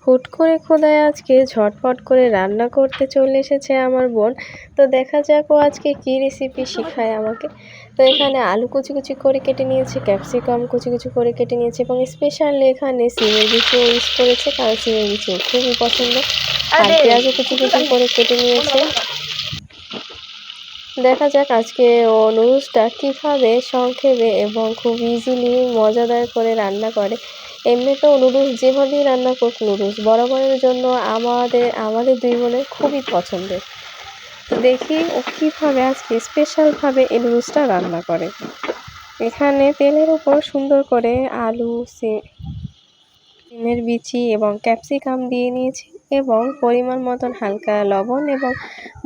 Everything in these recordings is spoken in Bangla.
হুট করে খোদায় আজকে ঝটপট করে রান্না করতে চলে এসেছে আমার বোন। তো দেখা যাক ও আজকে কী রেসিপি শিখায় আমাকে। তো এখানে আলু কুচি কুচি করে কেটে নিয়েছে, ক্যাপসিকাম কুচি কুচি করে কেটে নিয়েছে এবং স্পেশালি এখানে সিমের বিচিও ইউজ করেছে, কারণ সিমের বিচিও খুবই পছন্দ। আর পেঁয়াজও কুচি কুচি করে কেটে নিয়েছে। দেখা যাক আজকে ও নুডলসটা কীভাবে সংক্ষেপে এবং খুব ইজিলি মজাদার করে রান্না করে। এমনিতেও নুডলস যেভাবেই রান্না করুক, নুডলস বরাবরের জন্য আমাদের দুই বোনের খুবই পছন্দের। তো দেখি ও কীভাবে আজকে স্পেশালভাবে এই নুডলসটা রান্না করে। এখানে তেলের উপর সুন্দর করে আলু, সিমের বিচি এবং ক্যাপসিকাম দিয়ে নিয়েছি এবং পরিমাণ মতন হালকা লবণ এবং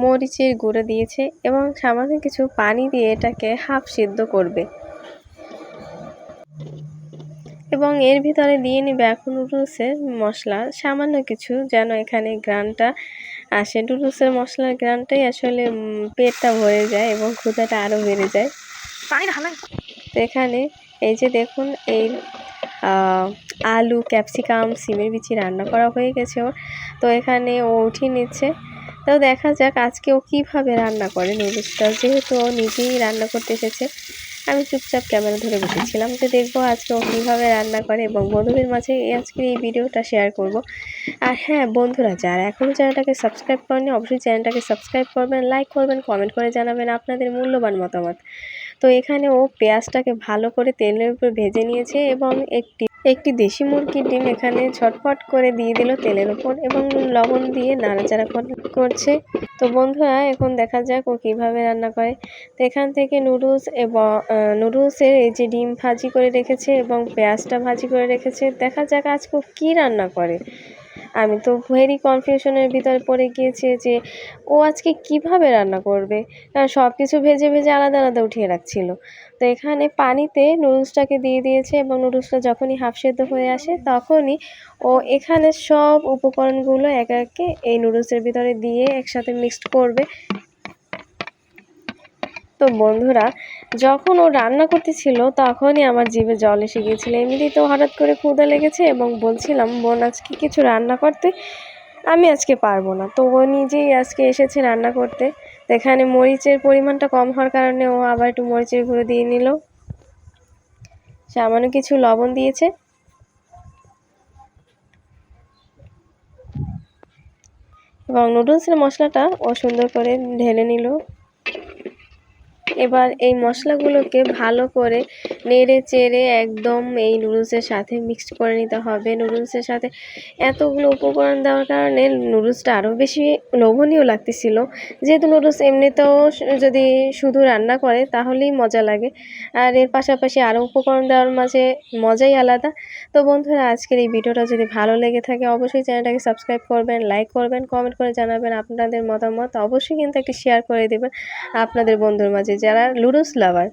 মরিচের গুঁড়ো দিয়েছে এবং সামান্য কিছু পানি দিয়ে এটাকে হাফ সিদ্ধ করবে এবং এর ভিতরে দিয়ে নিবে এখন নুডলসের মশলা সামান্য কিছু, যেন এখানে গ্রানটা আসে। নুডলসের মশলার গ্রানটাই আসলে পেটটা ভরে যায় এবং ক্ষুধাটা আরও বেড়ে যায়। তো এখানে এই যে দেখুন, এই আলু, ক্যাপসিকাম, সিমের বিচি রান্না করা হয়ে গেছে ওর। তো এখানে ও উঠিয়ে নিচ্ছে। তো দেখা যাক আজকে ও কীভাবে রান্না করে নুডলসটা, যেহেতু ও নিজেই রান্না করতে এসেছে। আমি চুপচাপ ক্যামেরা ধরে বসেছিলাম যে দেখবো আজকে ও কীভাবে রান্না করে এবং বন্ধুদের মাঝে আজকে এই ভিডিওটা শেয়ার করব। আর হ্যাঁ বন্ধুরা, যারা এখনও চ্যানেলটাকে সাবস্ক্রাইব করেনি অবশ্যই চ্যানেলটাকে সাবস্ক্রাইব করবেন, লাইক করবেন, কমেন্ট করে জানাবেন আপনাদের মূল্যবান মতামত। তো এখানে ও পেঁয়াজটাকে ভালো করে তেলের উপর ভেজে নিয়েছে এবং একটি দেশি মুরগির ডিম এখানে ঝটপট করে দিয়ে দিল তেলের উপর এবং লবণ দিয়ে নাড়াচাড়া করছে। তো বন্ধুরা এখন দেখা যাক ও কীভাবে রান্না করে। তো এখান থেকে নুডলসের এই যে ডিম ভাজি করে রেখেছে এবং পেঁয়াজটা ভাজি করে রেখেছে। দেখা যাক আজকে ও কী রান্না করে। আমি তো ভেরি কনফিউশনের ভিতরে পড়ে গিয়েছি যে ও আজকে কিভাবে রান্না করবে, কারণ সব কিছু ভেজে ভেজে আলাদা আলাদা উঠিয়ে রাখছিল। তো এখানে পানিতে নুডলসটাকে দিয়ে দিয়েছে এবং নুডলসটা যখনই হাফ সেদ্ধ হয়ে আসে তখনই ও এখানে সব উপকরণগুলো একে একে এই নুডলসের ভিতরে দিয়ে একসাথে মিক্সড করবে। তো বন্ধুরা, যখন ও রান্না করতেছিল তখনই আমার জিভে জল এসে গিয়েছিল। এমনিতেও হঠাৎ করে ক্ষুধা লেগেছে এবং বলছিলাম বোন আজকে কিছু রান্না করতে, আমি আজকে পারবো না। তো ও নিজেই আজকে এসেছে রান্না করতে। তো এখানে মরিচের পরিমাণটা কম হওয়ার কারণে ও আবার একটু মরিচের গুঁড়ো দিয়ে নিল, সামান্য কিছু লবণ দিয়েছে এবং নুডলসের মশলাটা ও সুন্দর করে ঢেলে নিল। এবার এই মশলাগুলোকে ভালো করে নেড়ে চেড়ে একদম এই নুডলসের সাথে মিক্সড করে নিতে হবে। নুডলসের সাথে এতগুলো উপকরণ দেওয়ার কারণে নুডলসটা আরও বেশি লোভনীয় লাগতেছিল। যেহেতু নুডলস এমনিতেও যদি শুধু রান্না করে তাহলেই মজা লাগে, আর এর পাশাপাশি আরও উপকরণ দেওয়ার মাঝে মজাই আলাদা। তো বন্ধুরা, আজকের এই ভিডিওটা যদি ভালো লেগে থাকে অবশ্যই চ্যানেলটাকে সাবস্ক্রাইব করবেন, লাইক করবেন, কমেন্ট করে জানাবেন আপনাদের মতামত। অবশ্যই কিন্তু একটি শেয়ার করে দেবেন আপনাদের বন্ধুর মাঝে যারা নুডলস লাভার।